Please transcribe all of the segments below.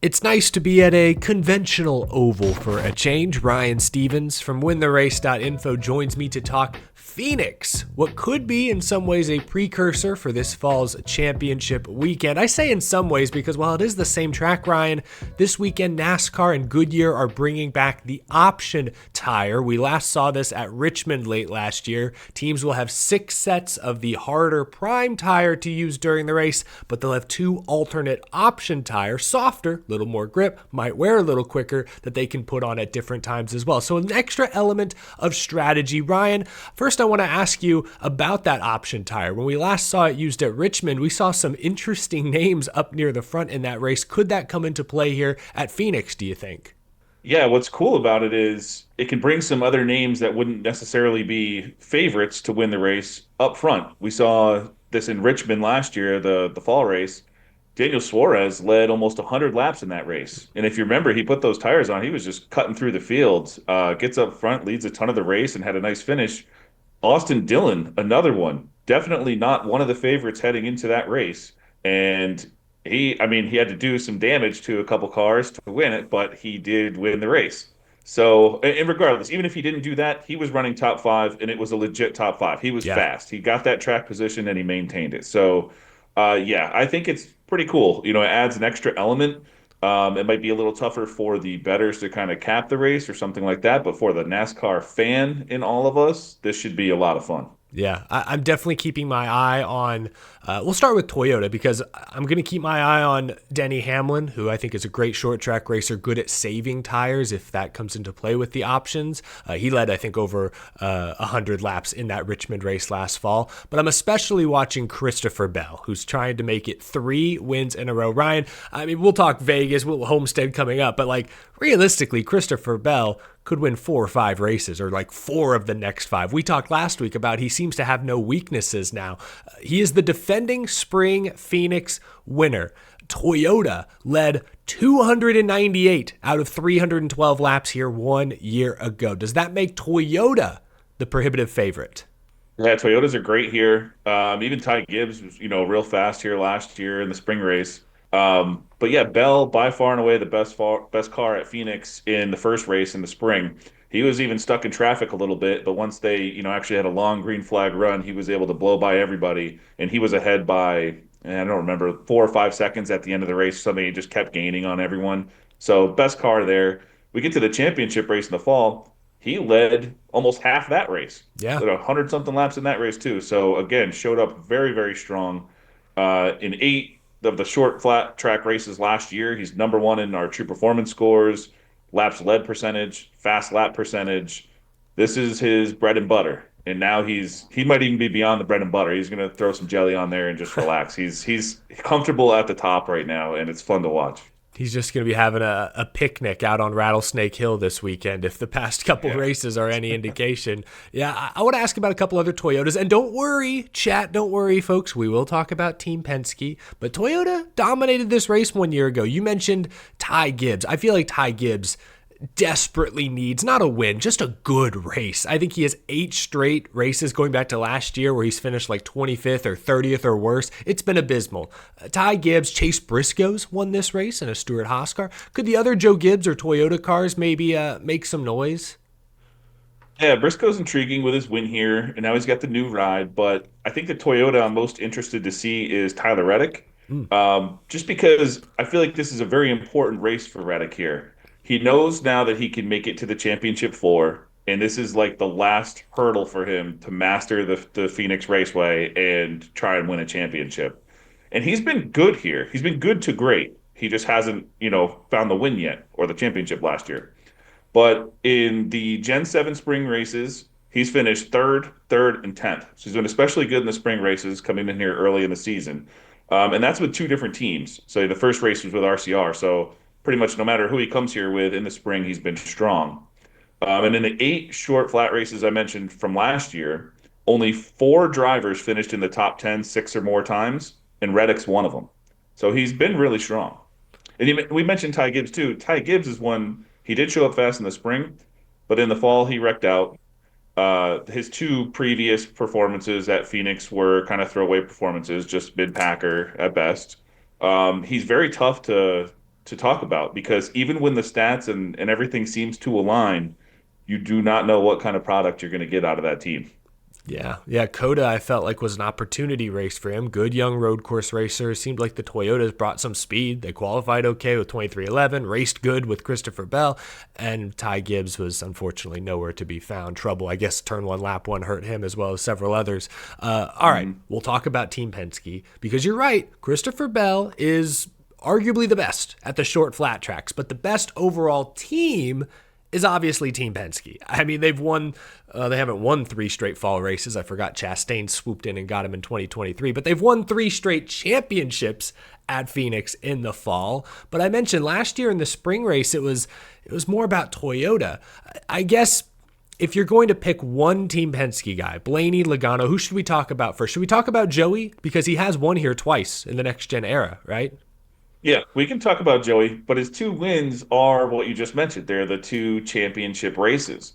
It's nice to be at a conventional oval for a change. Ryan Stevens from wintherace.info joins me to talk Phoenix, what could be in some ways a precursor for this fall's championship weekend. I say in some ways because while it is the same track, Ryan, this weekend NASCAR and Goodyear are bringing back the option tire. We last saw this at Richmond late last year. Teams will have 6 sets of the harder prime tire to use during the race, but they'll have 2 alternate option tires, softer, little more grip, might wear a little quicker, that they can put on at different times as well. So an extra element of strategy. Ryan, first I want to ask you about that option tire. When we last saw it used at Richmond, we saw some interesting names up near the front in that race. Could that come into play here at Phoenix, do you think? Yeah, what's cool about it is it can bring some other names that wouldn't necessarily be favorites to win the race up front. We saw this in Richmond last year, the fall race. Daniel Suarez led almost 100 laps in that race. And if you remember, he put those tires on. He was just cutting through the field, gets up front, leads a ton of the race, and had a nice finish. Austin Dillon, another one, definitely not one of the favorites heading into that race. And he had to do some damage to a couple cars to win it, but he did win the race. So, and regardless, even if he didn't do that, he was running top five, and it was a legit top five. He was Yeah. fast. He got that track position, and he maintained it. So, yeah, I think it's pretty cool. You know, it adds an extra element. It might be a little tougher for the bettors to kind of cap the race or something like that, but for the NASCAR fan in all of us, this should be a lot of fun. Yeah, I'm definitely keeping my eye on, we'll start with Toyota because I'm going to keep my eye on Denny Hamlin, who I think is a great short track racer, good at saving tires if that comes into play with the options. He led, I think, over 100 laps in that Richmond race last fall. But I'm especially watching Christopher Bell, who's trying to make it 3 wins in a row. Ryan, I mean, we'll talk Vegas, Homestead coming up, but like realistically, Christopher Bell could win 4 or 5 races or like 4 of the next 5. We talked last week about he seems to have no weaknesses now. He is the defending spring Phoenix winner. Toyota led 298 out of 312 laps here 1 year ago. Does that make Toyota the prohibitive favorite? Yeah, Toyotas are great here. Even Ty Gibbs was, real fast here last year in the spring race. But yeah, Bell by far and away the best car at Phoenix in the first race in the spring. He was even stuck in traffic a little bit, but once they, actually had a long green flag run, he was able to blow by everybody, and he was ahead by, I don't remember, 4 or 5 seconds at the end of the race. Something he just kept gaining on everyone. So best car there. We get to the championship race in the fall. He led almost half that race. Yeah. Led 100 something laps in that race too. So again, showed up very, very strong. In 8 of the short flat track races last year, he's number 1 in our true performance scores, laps led percentage, fast lap percentage. This is his bread and butter. And now he might even be beyond the bread and butter. He's going to throw some jelly on there and just relax. He's comfortable at the top right now, and it's fun to watch. He's just going to be having a picnic out on Rattlesnake Hill this weekend if the past couple races are any indication. Yeah, I want to ask about a couple other Toyotas. And don't worry, chat, don't worry, folks. We will talk about Team Penske. But Toyota dominated this race 1 year ago. You mentioned Ty Gibbs. I feel like Ty Gibbs desperately needs not a win, just a good race. I think he has 8 straight races going back to last year where he's finished like 25th or 30th or worse. It's been abysmal. Ty Gibbs, Chase Briscoe's won this race in a Stewart-Haas car. Could the other Joe Gibbs or Toyota cars maybe make some noise? Yeah, Briscoe's intriguing with his win here, and now he's got the new ride. But I think the Toyota I'm most interested to see is Tyler Reddick, just because I feel like this is a very important race for Reddick here. He knows now that he can make it to the championship floor, and this is like the last hurdle for him to master the Phoenix Raceway and try and win a championship. And he's been good here. He's been good to great. He just hasn't, found the win yet or the championship last year. But in the Gen 7 spring races, he's finished third, and 10th. So he's been especially good in the spring races coming in here early in the season. And that's with 2 different teams. So the first race was with RCR. So pretty much no matter who he comes here with in the spring, he's been strong. And in the 8 short flat races I mentioned from last year, only 4 drivers finished in the top 10 6 or more times, and Reddick's one of them. So he's been really strong. And we mentioned Ty Gibbs too. Ty Gibbs is one, he did show up fast in the spring, but in the fall he wrecked out. His 2 previous performances at Phoenix were kind of throwaway performances, just mid-packer at best. He's very tough to to talk about because even when the stats and everything seems to align, you do not know what kind of product you're going to get out of that team. Yeah, yeah. Coda, I felt like was an opportunity race for him. Good young road course racer. Seemed like the Toyotas brought some speed. They qualified okay with 2311, raced good with Christopher Bell, and Ty Gibbs was unfortunately nowhere to be found. Trouble, I guess. Turn one, lap one hurt him as well as several others. All right, Mhm. we'll talk about Team Penske because you're right. Christopher Bell is arguably the best at the short flat tracks, but the best overall team is obviously Team Penske. I mean, they haven't won three straight fall races. I forgot Chastain swooped in and got him in 2023, but they've won three straight championships at Phoenix in the fall. But I mentioned last year in the spring race, it was more about Toyota. I guess if you're going to pick one Team Penske guy, Blaney, Logano, who should we talk about first? Should we talk about Joey? Because he has won here twice in the next gen era, right? Yeah, we can talk about Joey, but his two wins are what you just mentioned. They're the two championship races.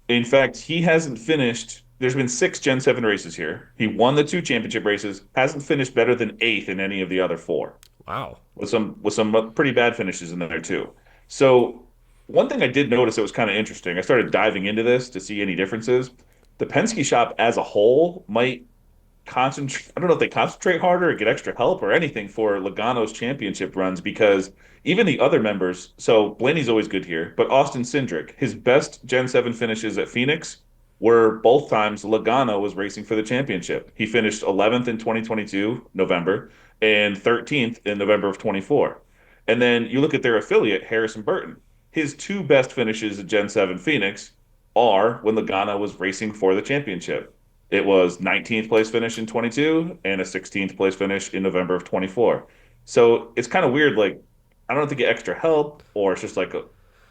In fact, he hasn't finished. There's been six Gen 7 races here. He won the two championship races, hasn't finished better than eighth in any of the other four, Wow. with some pretty bad finishes in there too. So one thing I did notice that was kind of interesting. I started diving into this to see any differences. The Penske shop as a whole might concentrate. I don't know if they concentrate harder or get extra help or anything for Logano's championship runs because even the other members. So Blaney's always good here, but Austin Cindric, his best Gen 7 finishes at Phoenix were both times Logano was racing for the championship. He finished 11th in 2022 November and 13th in November of 24. And then you look at their affiliate Harrison Burton. His two best finishes at Gen 7 Phoenix are when Logano was racing for the championship. It was 19th place finish in 22 and a 16th place finish in November of 24. So it's kind of weird. Like, I don't know if they get extra help or it's just like,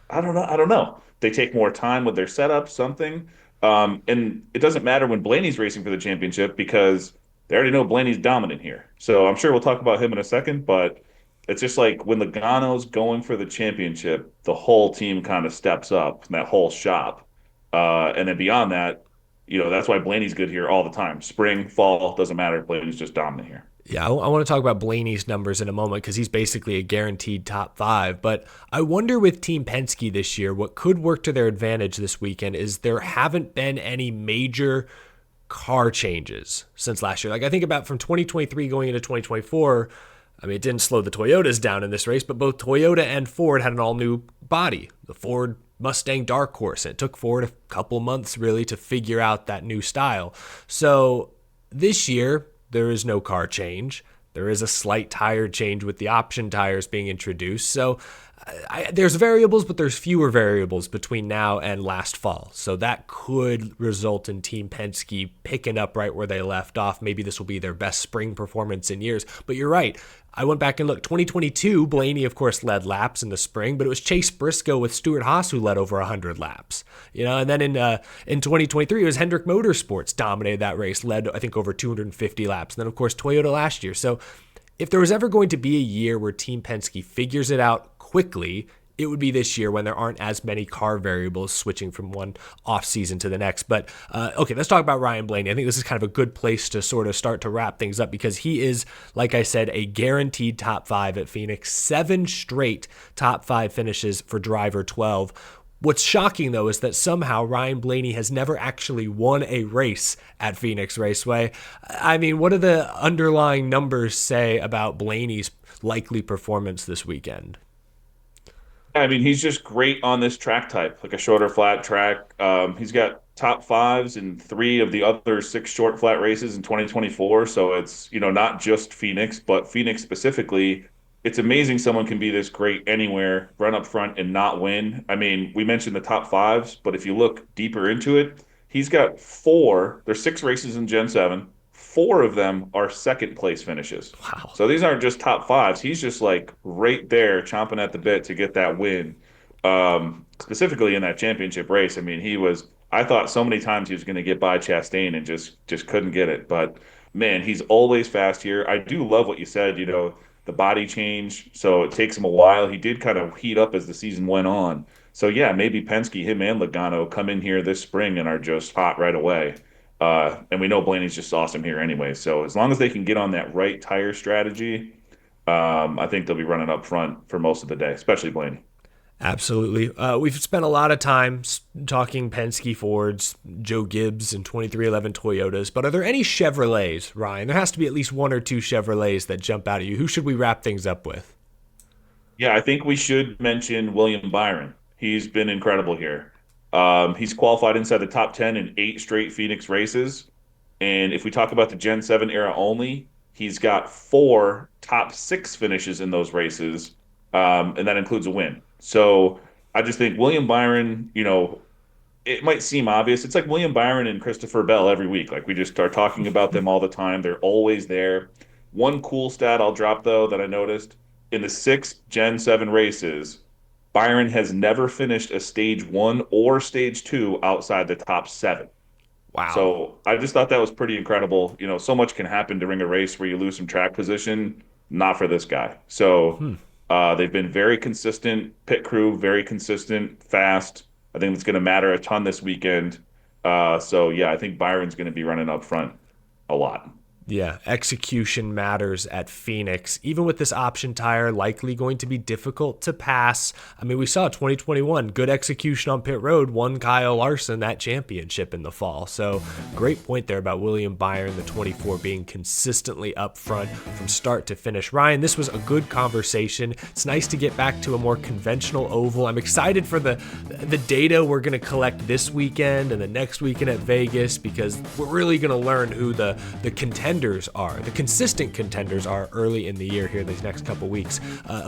I don't know. I don't know. They take more time with their setup, something. And it doesn't matter when Blaney's racing for the championship because they already know Blaney's dominant here. So I'm sure we'll talk about him in a second, but it's just like when Logano's going for the championship, the whole team kind of steps up, that whole shop. And then beyond that, that's why Blaney's good here all the time. Spring, fall, doesn't matter. Blaney's just dominant here. Yeah, I want to talk about Blaney's numbers in a moment because he's basically a guaranteed top five. But I wonder with Team Penske this year, what could work to their advantage this weekend is there haven't been any major car changes since last year. Like I think about from 2023 going into 2024, I mean, it didn't slow the Toyotas down in this race, but both Toyota and Ford had an all-new body. The Ford Mustang Dark Horse. It took Ford a couple months really to figure out that new style. So this year, there is no car change. There is a slight tire change with the option tires being introduced. So there's variables, but there's fewer variables between now and last fall. So that could result in Team Penske picking up right where they left off. Maybe this will be their best spring performance in years. But you're right. I went back and looked. 2022, Blaney, of course, led laps in the spring, but it was Chase Briscoe with Stuart Haas who led over 100 laps. And then in 2023, it was Hendrick Motorsports dominated that race, led, I think, over 250 laps. And then, of course, Toyota last year. So if there was ever going to be a year where Team Penske figures it out quickly, it would be this year when there aren't as many car variables switching from one off season to the next. But okay, let's talk about Ryan Blaney. I think this is kind of a good place to sort of start to wrap things up because he is, like I said, a guaranteed top five at Phoenix. 7 straight top 5 finishes for driver 12. What's shocking, though, is that somehow Ryan Blaney has never actually won a race at Phoenix Raceway. I mean, what do the underlying numbers say about Blaney's likely performance this weekend? I mean, he's just great on this track type, like a shorter flat track. He's got top fives in 3 of the other 6 short flat races in 2024. So it's, not just Phoenix, but Phoenix specifically. It's amazing someone can be this great anywhere, run up front and not win. I mean, we mentioned the top fives, but if you look deeper into it, he's got 4. There's 6 races in Gen 7. 4 of them are second place finishes. Wow. So these aren't just top fives. He's just like right there chomping at the bit to get that win. Specifically in that championship race. I mean, I thought so many times he was going to get by Chastain and just couldn't get it. But man, he's always fast here. I do love what you said, the body change. So it takes him a while. He did kind of heat up as the season went on. So yeah, maybe Penske, him and Logano come in here this spring and are just hot right away. And we know Blaney's just awesome here anyway. So as long as they can get on that right tire strategy, I think they'll be running up front for most of the day, especially Blaney. Absolutely. We've spent a lot of time talking Penske Fords, Joe Gibbs, and 2311 Toyotas, but are there any Chevrolets, Ryan? There has to be at least one or two Chevrolets that jump out at you. Who should we wrap things up with? Yeah, I think we should mention William Byron. He's been incredible here. He's qualified inside the top 10 in 8 straight Phoenix races. And if we talk about the Gen 7 era only, he's got 4 top 6 finishes in those races, and that includes a win. So I just think William Byron, it might seem obvious. It's like William Byron and Christopher Bell every week. Like we just start talking about them all the time. They're always there. One cool stat I'll drop though that I noticed in the 6 Gen 7 races, Byron has never finished a stage 1 or stage 2 outside the top 7. Wow. So I just thought that was pretty incredible. So much can happen during a race where you lose some track position. Not for this guy. So they've been very consistent. Pit crew, very consistent, fast. I think it's going to matter a ton this weekend. So yeah, I think Byron's going to be running up front a lot. Yeah, execution matters at Phoenix. Even with this option tire likely going to be difficult to pass. I mean, we saw 2021, good execution on pit road, won Kyle Larson that championship in the fall. So great point there about William Byron, the 24, being consistently up front from start to finish. Ryan, this was a good conversation. It's nice to get back to a more conventional oval. I'm excited for the data we're going to collect this weekend and the next weekend at Vegas, because we're really going to learn who the contenders are, the consistent contenders are early in the year here these next couple weeks.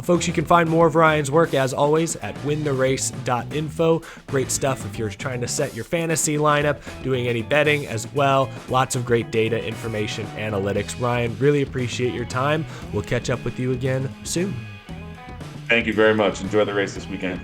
Folks, you can find more of Ryan's work as always at wintherace.info. Great stuff if you're trying to set your fantasy lineup, doing any betting as well. Lots of great data, information, analytics. Ryan, really appreciate your time. We'll catch up with you again soon. Thank you very much. Enjoy the race this weekend.